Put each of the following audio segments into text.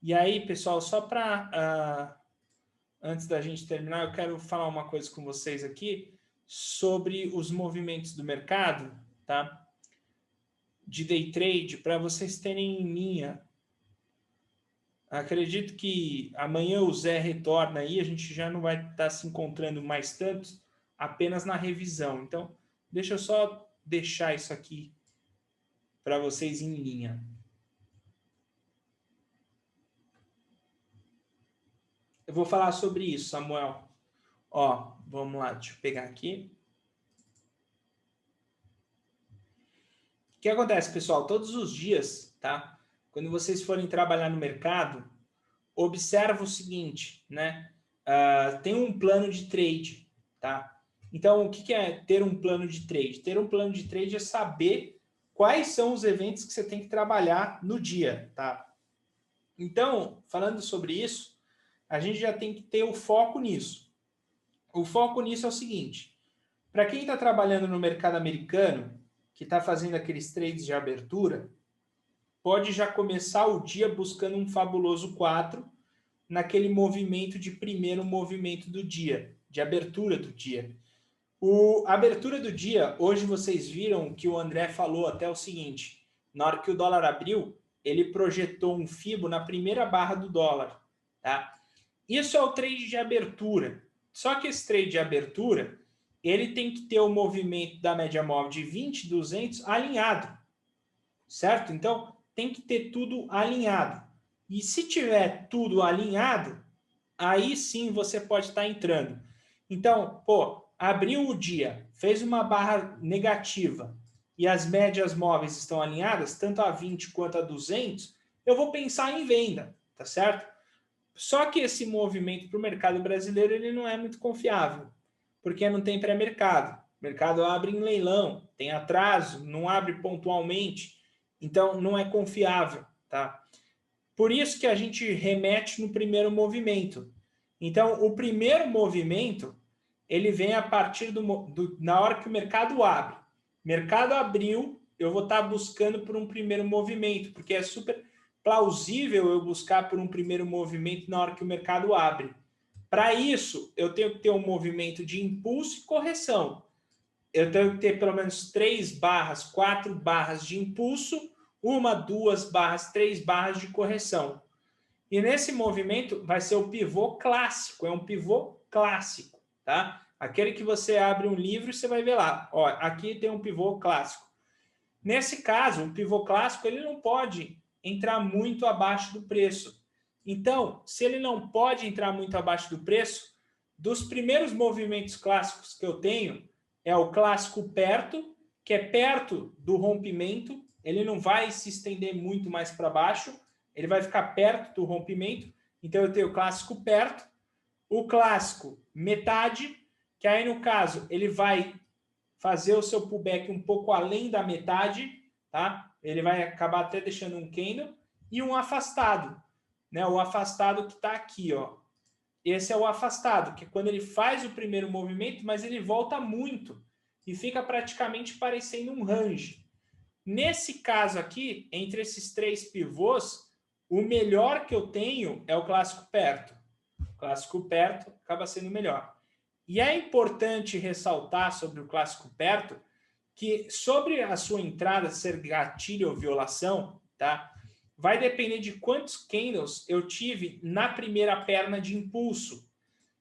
E aí, pessoal, só para antes da gente terminar, eu quero falar uma coisa com vocês aqui sobre os movimentos do mercado, tá? De day trade, para vocês terem em linha. Acredito que amanhã o Zé retorna aí, a gente já não vai estar se encontrando mais tanto, apenas na revisão. Então, deixa eu só deixar isso aqui para vocês em linha. Eu vou falar sobre isso, Samuel. Ó, vamos lá, deixa eu pegar aqui. O que acontece, pessoal? Todos os dias, tá? Quando vocês forem trabalhar no mercado, observa o seguinte, né? Tem um plano de trade, tá? Então, o que é ter um plano de trade? Ter um plano de trade é saber quais são os eventos que você tem que trabalhar no dia, tá? Então, falando sobre isso, a gente já tem que ter o foco nisso. O foco nisso é o seguinte: para quem está trabalhando no mercado americano, que está fazendo aqueles trades de abertura, pode já começar o dia buscando um fabuloso 4 naquele movimento de primeiro movimento do dia, de abertura do dia. A abertura do dia, hoje vocês viram que o André falou até o seguinte: na hora que o dólar abriu, ele projetou um Fibo na primeira barra do dólar, tá? Isso é o trade de abertura. Só que esse trade de abertura, ele tem que ter o movimento da média móvel de 20, 200 alinhado, certo? Então, tem que ter tudo alinhado. E se tiver tudo alinhado, aí sim você pode estar entrando. Então, pô, abriu o dia, fez uma barra negativa e as médias móveis estão alinhadas, tanto a 20 quanto a 200, eu vou pensar em venda, tá certo? Só que esse movimento para o mercado brasileiro ele não é muito confiável, porque não tem pré-mercado. O mercado abre em leilão, tem atraso, não abre pontualmente, então não é confiável, tá? Por isso que a gente remete no primeiro movimento. Então, o primeiro movimento ele vem a partir na hora que o mercado abre. Mercado abriu, eu vou estar buscando por um primeiro movimento, porque é super plausível eu buscar por um primeiro movimento na hora que o mercado abre. Para isso, eu tenho que ter um movimento de impulso e correção. Eu tenho que ter pelo menos 3 barras, 4 barras de impulso, 1, 2 barras, 3 barras de correção. E nesse movimento vai ser o pivô clássico, é um pivô clássico, tá? Aquele que você abre um livro e você vai ver lá, ó, aqui tem um pivô clássico. Nesse caso, o pivô clássico ele não pode entrar muito abaixo do preço. Então, se ele não pode entrar muito abaixo do preço, dos primeiros movimentos clássicos que eu tenho, é o clássico perto, que é perto do rompimento, ele não vai se estender muito mais para baixo, ele vai ficar perto do rompimento. Então, eu tenho o clássico perto, o clássico metade, que aí, no caso, ele vai fazer o seu pullback um pouco além da metade, tá? Ele vai acabar até deixando um candle e um afastado, né? O afastado que está aqui, ó. Esse é o afastado, que é quando ele faz o primeiro movimento, mas ele volta muito e fica praticamente parecendo um range. Nesse caso aqui, entre esses 3 pivôs, o melhor que eu tenho é o clássico perto. O clássico perto acaba sendo o melhor. E é importante ressaltar sobre o clássico perto que sobre a sua entrada ser gatilho ou violação, tá? Vai depender de quantos candles eu tive na primeira perna de impulso.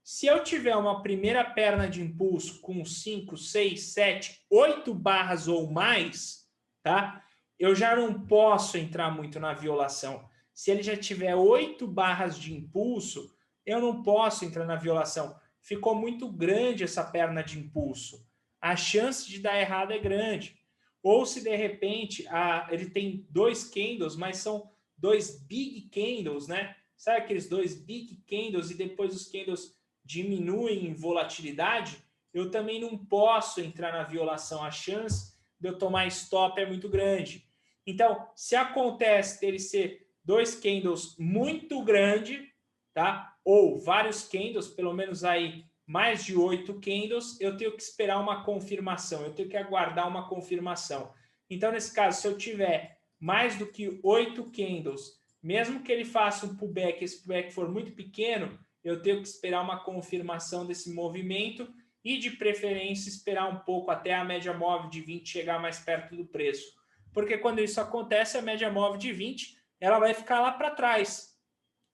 Se eu tiver uma primeira perna de impulso com 5, 6, 7, 8 barras ou mais, tá? Eu já não posso entrar muito na violação. Se ele já tiver 8 barras de impulso, eu não posso entrar na violação. Ficou muito grande essa perna de impulso. A chance de dar errado é grande. Ou se de repente ele tem 2 candles, mas são 2 big candles, né? Sabe aqueles 2 big candles e depois os candles diminuem em volatilidade? Eu também não posso entrar na violação. A chance de eu tomar stop é muito grande. Então, se acontece dele ser 2 candles muito grande, tá? Ou vários candles, pelo menos aí mais de 8 candles, eu tenho que esperar uma confirmação, eu tenho que aguardar uma confirmação. Então, nesse caso, se eu tiver mais do que 8 candles mesmo que ele faça um pullback, esse pullback for muito pequeno, eu tenho que esperar uma confirmação desse movimento e, de preferência, esperar um pouco até a média móvel de 20 chegar mais perto do preço. Porque quando isso acontece, a média móvel de 20 ela vai ficar lá para trás.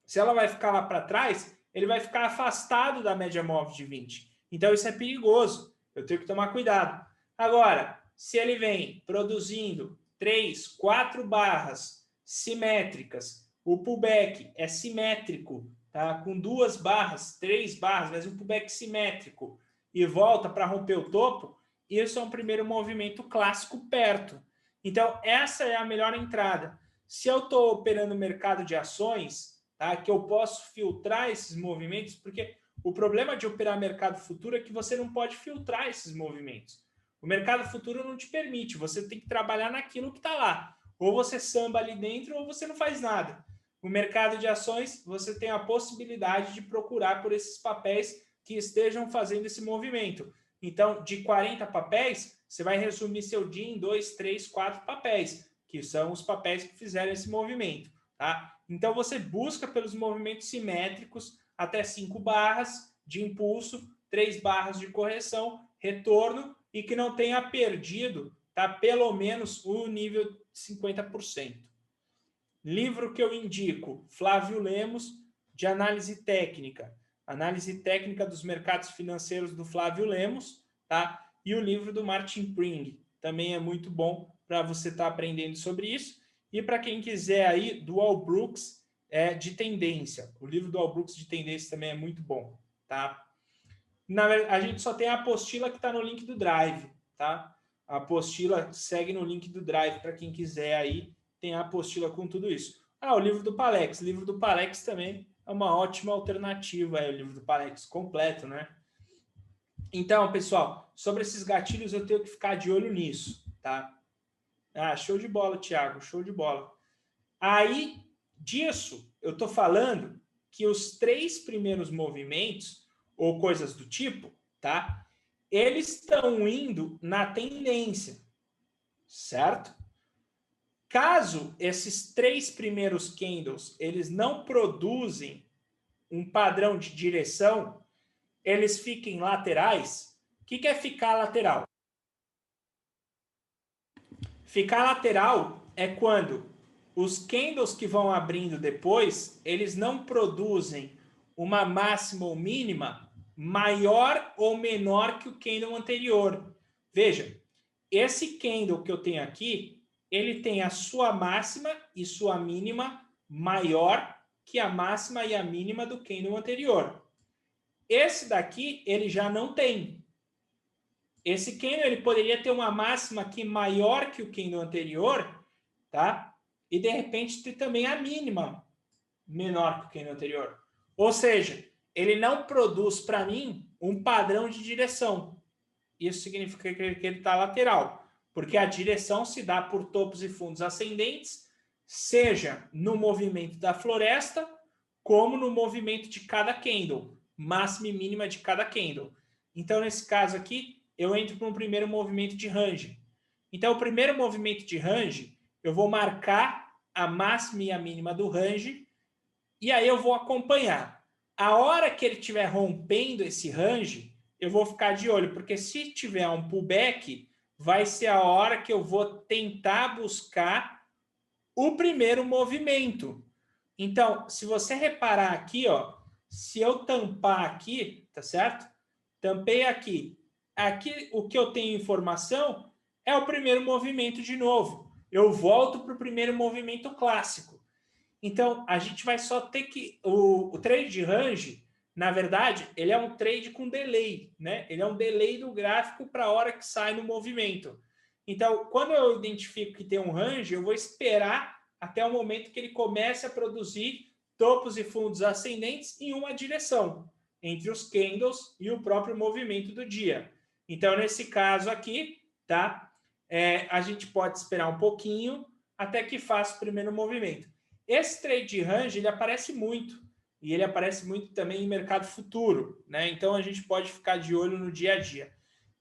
Se ela vai ficar lá para trás, ele vai ficar afastado da média móvel de 20. Então, isso é perigoso. Eu tenho que tomar cuidado. Agora, se ele vem produzindo 3, 4 barras simétricas, o pullback é simétrico, tá? Com 2 barras, 3 barras, mas um pullback simétrico e volta para romper o topo, isso é um primeiro movimento clássico perto. Então, essa é a melhor entrada. Se eu estou operando no mercado de ações, tá, que eu posso filtrar esses movimentos, porque o problema de operar mercado futuro é que você não pode filtrar esses movimentos. O mercado futuro não te permite, você tem que trabalhar naquilo que está lá. Ou você samba ali dentro ou você não faz nada. No mercado de ações, você tem a possibilidade de procurar por esses papéis que estejam fazendo esse movimento. Então, de 40 papéis, você vai resumir seu dia em 2, 3, 4 papéis, que são os papéis que fizeram esse movimento. Tá? Então, você busca pelos movimentos simétricos até 5 barras de impulso, 3 barras de correção, retorno e que não tenha perdido, tá, pelo menos o nível de 50%. Livro que eu indico, Flávio Lemos, de análise técnica dos mercados financeiros do Flávio Lemos, tá? E o livro do Martin Pring, também é muito bom para você estar aprendendo sobre isso. E para quem quiser aí, do Al Brooks, de tendência. O livro do Al Brooks de tendência também é muito bom, tá? Na verdade, a gente só tem a apostila que está no link do Drive, tá? A apostila segue no link do Drive para quem quiser aí, tem a apostila com tudo isso. O livro do Palex. O livro do Palex também é uma ótima alternativa, o livro do Palex completo, né? Então, pessoal, sobre esses gatilhos eu tenho que ficar de olho nisso, tá? Show de bola, Thiago, show de bola. Aí, disso, eu tô falando que os 3 primeiros movimentos, ou coisas do tipo, tá? Eles estão indo na tendência, certo? Caso esses 3 primeiros candles, eles não produzem um padrão de direção, eles fiquem laterais. O que é ficar lateral? Ficar lateral é quando os candles que vão abrindo depois, eles não produzem uma máxima ou mínima maior ou menor que o candle anterior. Veja, esse candle que eu tenho aqui, ele tem a sua máxima e sua mínima maior que a máxima e a mínima do candle anterior. Esse daqui, ele já não tem. Esse candle, ele poderia ter uma máxima aqui maior que o candle anterior, tá? E, de repente, ter também a mínima menor que o candle anterior. Ou seja, ele não produz, para mim, um padrão de direção. Isso significa que ele está lateral, porque a direção se dá por topos e fundos ascendentes, seja no movimento da floresta, como no movimento de cada candle, máxima e mínima de cada candle. Então, nesse caso aqui, eu entro para um primeiro movimento de range. Então, o primeiro movimento de range, eu vou marcar a máxima e a mínima do range, e aí eu vou acompanhar. A hora que ele estiver rompendo esse range, eu vou ficar de olho, porque se tiver um pullback, vai ser a hora que eu vou tentar buscar o primeiro movimento. Então, se você reparar aqui, ó, se eu tampar aqui, tá certo? Tampei aqui. Aqui o que eu tenho informação é o primeiro movimento de novo. Eu volto para o primeiro movimento clássico. Então, a gente vai só ter que... O trade de range, na verdade, ele é um trade com delay, né? Ele é um delay do gráfico para a hora que sai no movimento. Então, quando eu identifico que tem um range, eu vou esperar até o momento que ele comece a produzir topos e fundos ascendentes em uma direção, entre os candles e o próprio movimento do dia. Então, nesse caso aqui, tá? A gente pode esperar um pouquinho até que faça o primeiro movimento. Esse trade de range, ele aparece muito. E ele aparece muito também em mercado futuro, né? Então, a gente pode ficar de olho no dia a dia.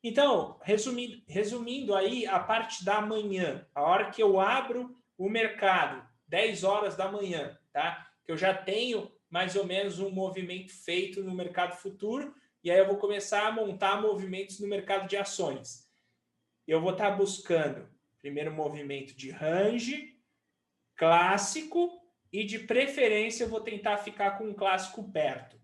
Então, resumindo aí a parte da manhã, a hora que eu abro o mercado, 10 horas da manhã, tá? Que eu já tenho mais ou menos um movimento feito no mercado futuro, e aí eu vou começar a montar movimentos no mercado de ações. Eu vou estar buscando primeiro movimento de range, clássico, e de preferência eu vou tentar ficar com um clássico perto.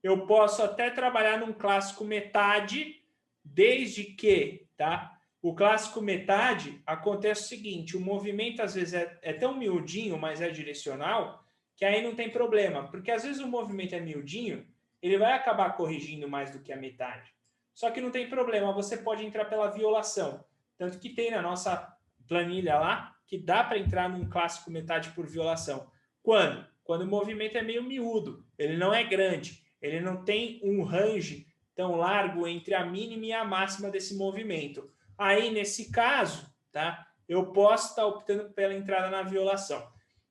Eu posso até trabalhar num clássico metade, desde que, tá? O clássico metade acontece o seguinte: o movimento às vezes é tão miudinho, mas é direcional, que aí não tem problema, porque às vezes o movimento é miudinho, ele vai acabar corrigindo mais do que a metade. Só que não tem problema, você pode entrar pela violação. Tanto que tem na nossa planilha lá que dá para entrar num clássico metade por violação. Quando? Quando o movimento é meio miúdo, ele não é grande, ele não tem um range tão largo entre a mínima e a máxima desse movimento. Aí, nesse caso, tá, eu posso estar optando pela entrada na violação.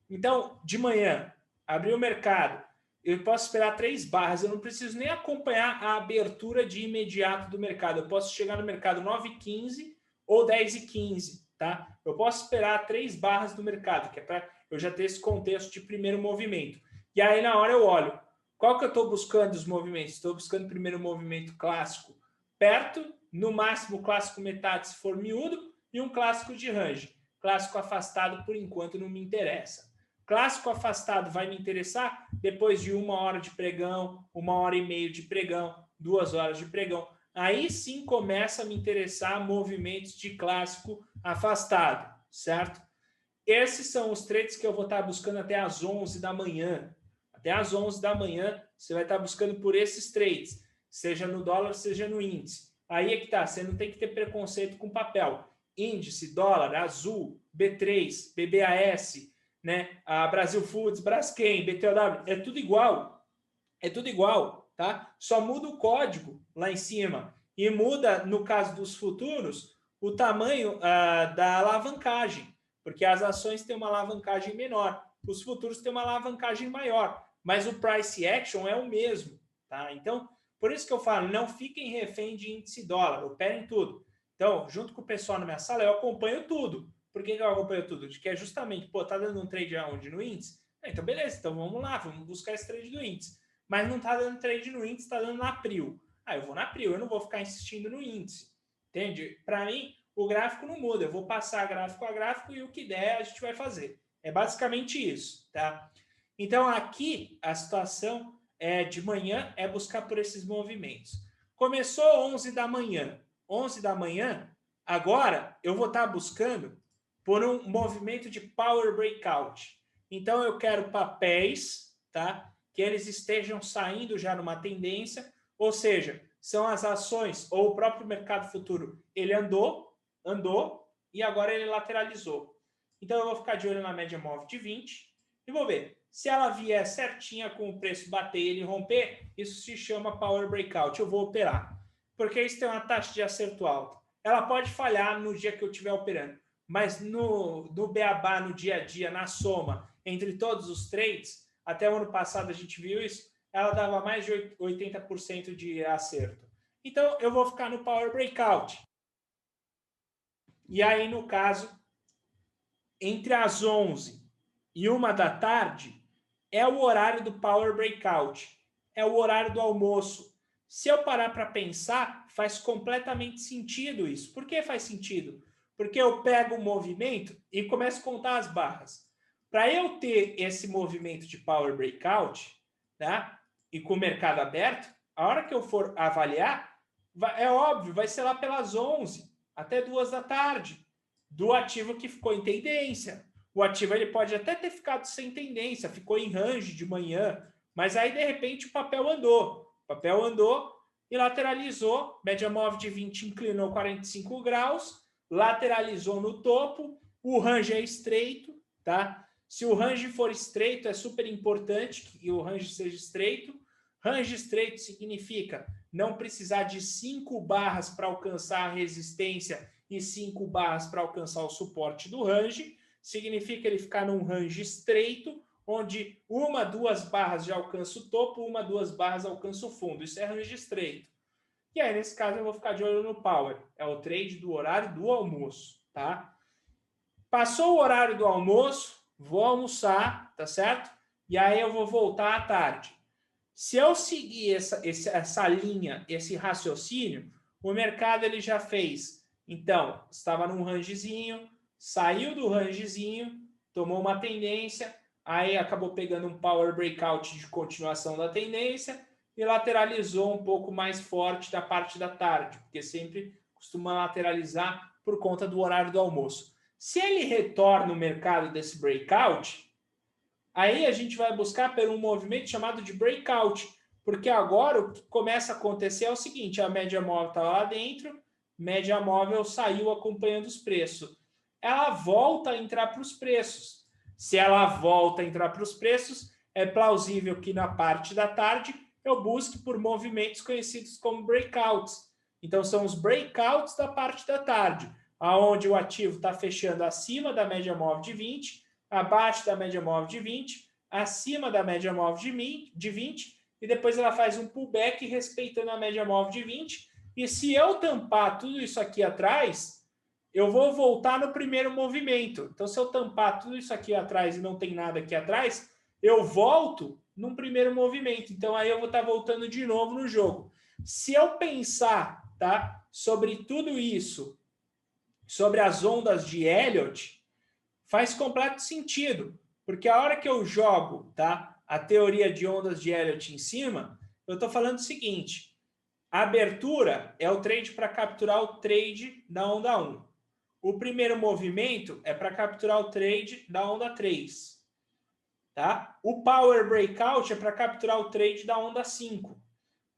Então, de manhã, abrir o mercado, eu posso esperar 3 barras, eu não preciso nem acompanhar a abertura de imediato do mercado. Eu posso chegar no mercado 9h15 ou 10h15, tá? Eu posso esperar 3 barras do mercado, que é para eu já ter esse contexto de primeiro movimento. E aí, na hora, eu olho. Qual que eu estou buscando os movimentos? Estou buscando primeiro movimento clássico perto, no máximo clássico metade se for miúdo, e um clássico de range. Clássico afastado, por enquanto, não me interessa. Clássico afastado vai me interessar depois de 1 hora de pregão, 1h30 de pregão, 2 horas de pregão. Aí sim começa a me interessar movimentos de clássico afastado, certo? Esses são os trades que eu vou estar buscando até às 11 da manhã. Até às 11 da manhã, você vai estar buscando por esses trades, seja no dólar, seja no índice. Aí é que tá, você não tem que ter preconceito com papel. Índice, dólar, azul, B3, BBAS, né? A Brasil Foods, Braskem, BTOW, é tudo igual. É tudo igual, tá? Só muda o código lá em cima. E muda, no caso dos futuros, o tamanho da alavancagem, porque as ações têm uma alavancagem menor, os futuros têm uma alavancagem maior, mas o price action é o mesmo, tá? Então, por isso que eu falo, não fiquem refém de índice dólar, operem tudo. Então, junto com o pessoal na minha sala, eu acompanho tudo. Por que eu acompanho tudo? Que é justamente, pô, tá dando um trade aonde? No índice? Então, beleza, então vamos lá, vamos buscar esse trade do índice. Mas não tá dando trade no índice, tá dando na Prio. Eu vou na Prio, eu não vou ficar insistindo no índice. Entende? Para mim, o gráfico não muda. Eu vou passar gráfico a gráfico e o que der a gente vai fazer. É basicamente isso, tá? Então, aqui, a situação de manhã é buscar por esses movimentos. Começou 11 da manhã. 11 da manhã, agora eu vou estar buscando por um movimento de power breakout. Então, eu quero papéis, tá? Que eles estejam saindo já numa tendência, ou seja, são as ações ou o próprio mercado futuro. Ele andou e agora ele lateralizou. Então eu vou ficar de olho na média móvel de 20 e vou ver. Se ela vier certinha com o preço bater e ele romper, isso se chama power breakout. Eu vou operar. Porque isso tem uma taxa de acerto alta. Ela pode falhar no dia que eu estiver operando, mas no beabá, no dia a dia, na soma, entre todos os trades, até o ano passado a gente viu isso, ela dava mais de 80% de acerto. Então, eu vou ficar no Power Breakout. E aí, no caso, entre as 11 e 1 da tarde, é o horário do Power Breakout. É o horário do almoço. Se eu parar para pensar, faz completamente sentido isso. Por que faz sentido? Porque eu pego o movimento e começo a contar as barras. Para eu ter esse movimento de Power Breakout, tá? E com o mercado aberto, a hora que eu for avaliar, é óbvio, vai ser lá pelas 11 até 2 da tarde, do ativo que ficou em tendência. O ativo ele pode até ter ficado sem tendência, ficou em range de manhã, mas aí de repente o papel andou. O papel andou e lateralizou, média móvel de 20 inclinou 45 graus, lateralizou no topo, o range é estreito, tá? Se o range for estreito, é super importante que o range seja estreito. Range estreito significa não precisar de 5 barras para alcançar a resistência e 5 barras para alcançar o suporte do range. Significa ele ficar num range estreito, onde 1, 2 barras já alcança o topo, 1, 2 barras alcança o fundo. Isso é range estreito. E aí, nesse caso, eu vou ficar de olho no Power. É o trade do horário do almoço, tá? Passou o horário do almoço, vou almoçar, tá certo? E aí eu vou voltar à tarde. Se eu seguir essa linha, esse raciocínio, o mercado ele já fez. Então, estava num rangezinho, saiu do rangezinho, tomou uma tendência, aí acabou pegando um power breakout de continuação da tendência e lateralizou um pouco mais forte da parte da tarde, porque sempre costuma lateralizar por conta do horário do almoço. Se ele retorna no mercado desse breakout, aí a gente vai buscar por um movimento chamado de breakout, porque agora o que começa a acontecer é o seguinte, a média móvel está lá dentro, média móvel saiu acompanhando os preços. Ela volta a entrar para os preços. Se ela volta a entrar para os preços, é plausível que na parte da tarde eu busque por movimentos conhecidos como breakouts. Então são os breakouts da parte da tarde, aonde o ativo está fechando acima da média móvel de 20, abaixo da média móvel de 20, acima da média móvel de 20, e depois ela faz um pullback respeitando a média móvel de 20. E se eu tampar tudo isso aqui atrás, eu vou voltar no primeiro movimento. Então, se eu tampar tudo isso aqui atrás e não tem nada aqui atrás, eu volto num primeiro movimento. Então, aí eu vou estar voltando de novo no jogo. Se eu pensar, tá, sobre tudo isso, sobre as ondas de Elliott, faz completo sentido, porque a hora que eu jogo, tá, a teoria de ondas de Elliott em cima, eu estou falando o seguinte, a abertura é o trade para capturar o trade da onda 1. O primeiro movimento é para capturar o trade da onda 3. Tá? O Power Breakout é para capturar o trade da onda 5.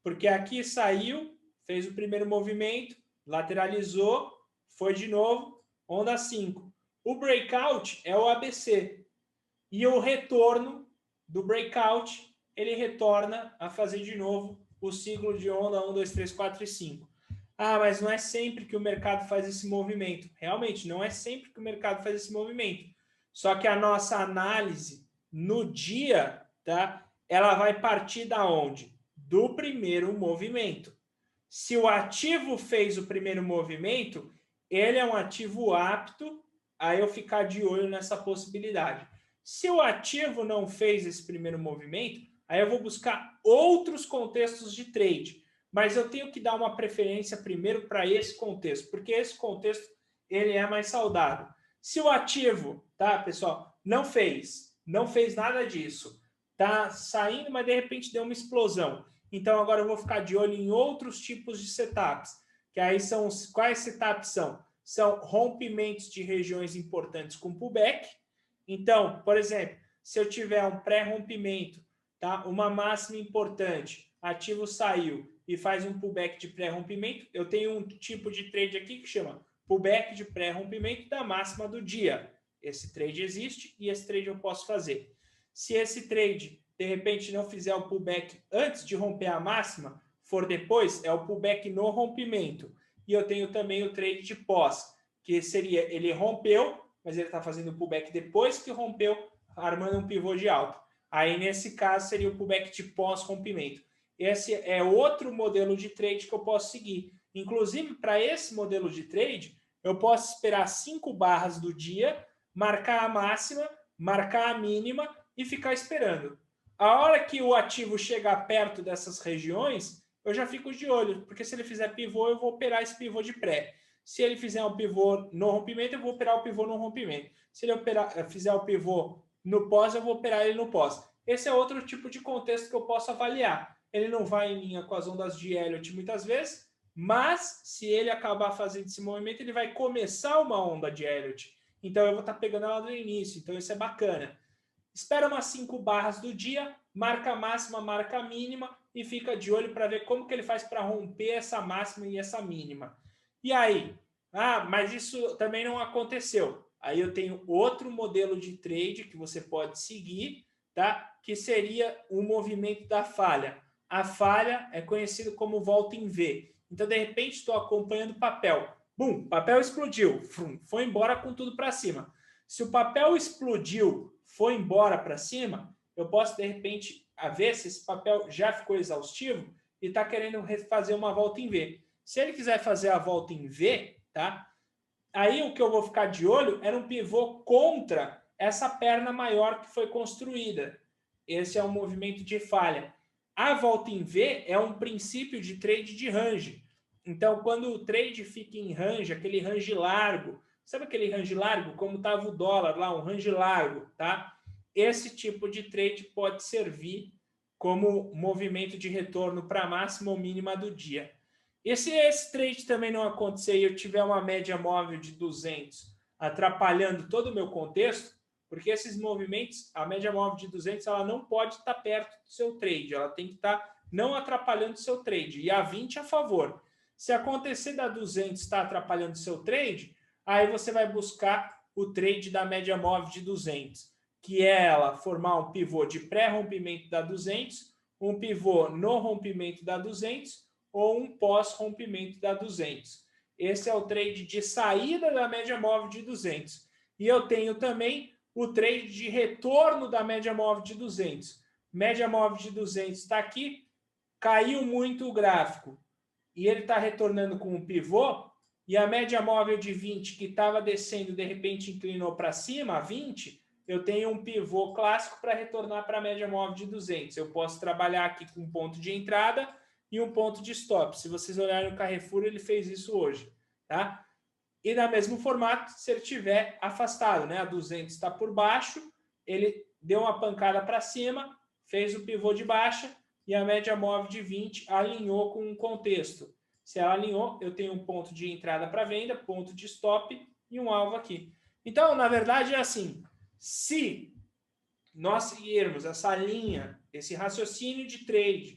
Porque aqui saiu, fez o primeiro movimento, lateralizou, foi de novo, onda 5. O Breakout é o ABC. E o retorno do Breakout, ele retorna a fazer de novo o ciclo de onda 1, 2, 3, 4 e 5. Ah, mas não é sempre que o mercado faz esse movimento. Realmente, não é sempre que o mercado faz esse movimento. Só que a nossa análise no dia, tá? Ela vai partir da onde? Do primeiro movimento. Se o ativo fez o primeiro movimento, ele é um ativo apto a eu ficar de olho nessa possibilidade. Se o ativo não fez esse primeiro movimento, aí eu vou buscar outros contextos de trade. Mas eu tenho que dar uma preferência primeiro para esse contexto, porque esse contexto ele é mais saudável. Se o ativo, tá, pessoal, não fez nada disso, tá saindo, mas de repente deu uma explosão. Então agora eu vou ficar de olho em outros tipos de setups, que aí são quais setups são? São rompimentos de regiões importantes com pullback. Então, por exemplo, se eu tiver um pré-rompimento, tá, uma máxima importante, ativo saiu e faz um pullback de pré-rompimento, eu tenho um tipo de trade aqui que chama pullback de pré-rompimento da máxima do dia. Esse trade existe e esse trade eu posso fazer. Se esse trade, de repente, não fizer o pullback antes de romper a máxima, for depois, é o pullback no rompimento. E eu tenho também o trade de pós, que seria, ele rompeu, mas ele está fazendo o pullback depois que rompeu, armando um pivô de alta. Aí, nesse caso, seria o pullback de pós-rompimento. Esse é outro modelo de trade que eu posso seguir. Inclusive, para esse modelo de trade, eu posso esperar 5 barras do dia, marcar a máxima, marcar a mínima e ficar esperando. A hora que o ativo chegar perto dessas regiões, eu já fico de olho, porque se ele fizer pivô, eu vou operar esse pivô de pré. Se ele fizer um pivô no rompimento, eu vou operar o pivô no rompimento. Se ele fizer o pivô no pós, eu vou operar ele no pós. Esse é outro tipo de contexto que eu posso avaliar. Ele não vai em linha com as ondas de Elliott muitas vezes, mas se ele acabar fazendo esse movimento, ele vai começar uma onda de Elliott. Então eu vou estar pegando ela no início. Então isso é bacana. Espera umas 5 barras do dia, marca a máxima, marca a mínima e fica de olho para ver como que ele faz para romper essa máxima e essa mínima. E aí? Ah, mas isso também não aconteceu. Aí eu tenho outro modelo de trade que você pode seguir, tá? Que seria o movimento da falha. A falha é conhecido como volta em V. Então, de repente, estou acompanhando o papel. Bum, papel explodiu. Foi embora com tudo para cima. Se o papel explodiu, foi embora para cima, eu posso, de repente, ver se esse papel já ficou exaustivo e está querendo fazer uma volta em V. Se ele quiser fazer a volta em V, tá? Aí o que eu vou ficar de olho era um pivô contra essa perna maior que foi construída. Esse é um movimento de falha. A volta em V é um princípio de trade de range. Então, quando o trade fica em range, aquele range largo, sabe aquele range largo? Como estava o dólar lá, um range largo, tá? Esse tipo de trade pode servir como movimento de retorno para a máxima ou mínima do dia. E se esse trade também não acontecer e eu tiver uma média móvel de 200 atrapalhando todo o meu contexto, porque esses movimentos, a média móvel de 200, ela não pode estar perto do seu trade, ela tem que estar não atrapalhando o seu trade, e a 20 a favor. Se acontecer da 200 estar atrapalhando o seu trade, aí você vai buscar o trade da média móvel de 200, que é ela formar um pivô de pré-rompimento da 200, um pivô no rompimento da 200 ou um pós-rompimento da 200. Esse é o trade de saída da média móvel de 200. E eu tenho também o trade de retorno da média móvel de 200. Média móvel de 200 está aqui, caiu muito o gráfico e ele está retornando com um pivô, e a média móvel de 20 que estava descendo, de repente inclinou para cima, a 20, eu tenho um pivô clássico para retornar para a média móvel de 200. Eu posso trabalhar aqui com um ponto de entrada e um ponto de stop. Se vocês olharem o Carrefour, ele fez isso hoje, tá? E no mesmo formato, se ele estiver afastado, né? A 200 está por baixo, ele deu uma pancada para cima, fez o pivô de baixa e a média móvel de 20 alinhou com um contexto. Se ela alinhou, eu tenho um ponto de entrada para venda, ponto de stop e um alvo aqui. Então, na verdade, é assim, se nós seguirmos essa linha, esse raciocínio de trade,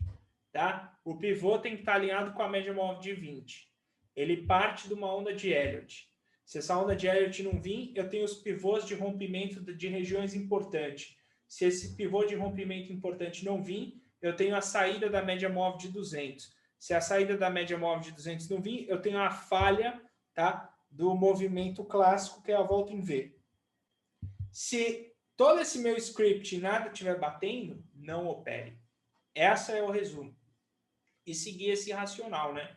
tá? O pivô tem que estar alinhado com a média móvel de 20. Ele parte de uma onda de Elliott. Se essa onda de Elliott não vir, eu tenho os pivôs de rompimento de regiões importantes. Se esse pivô de rompimento importante não vir, eu tenho a saída da média móvel de 200. Se a saída da média móvel de 200 não vir, eu tenho a falha, tá, do movimento clássico, que é a volta em V. Se todo esse meu script e nada estiver batendo, não opere. Essa é o resumo. E seguir esse racional, né?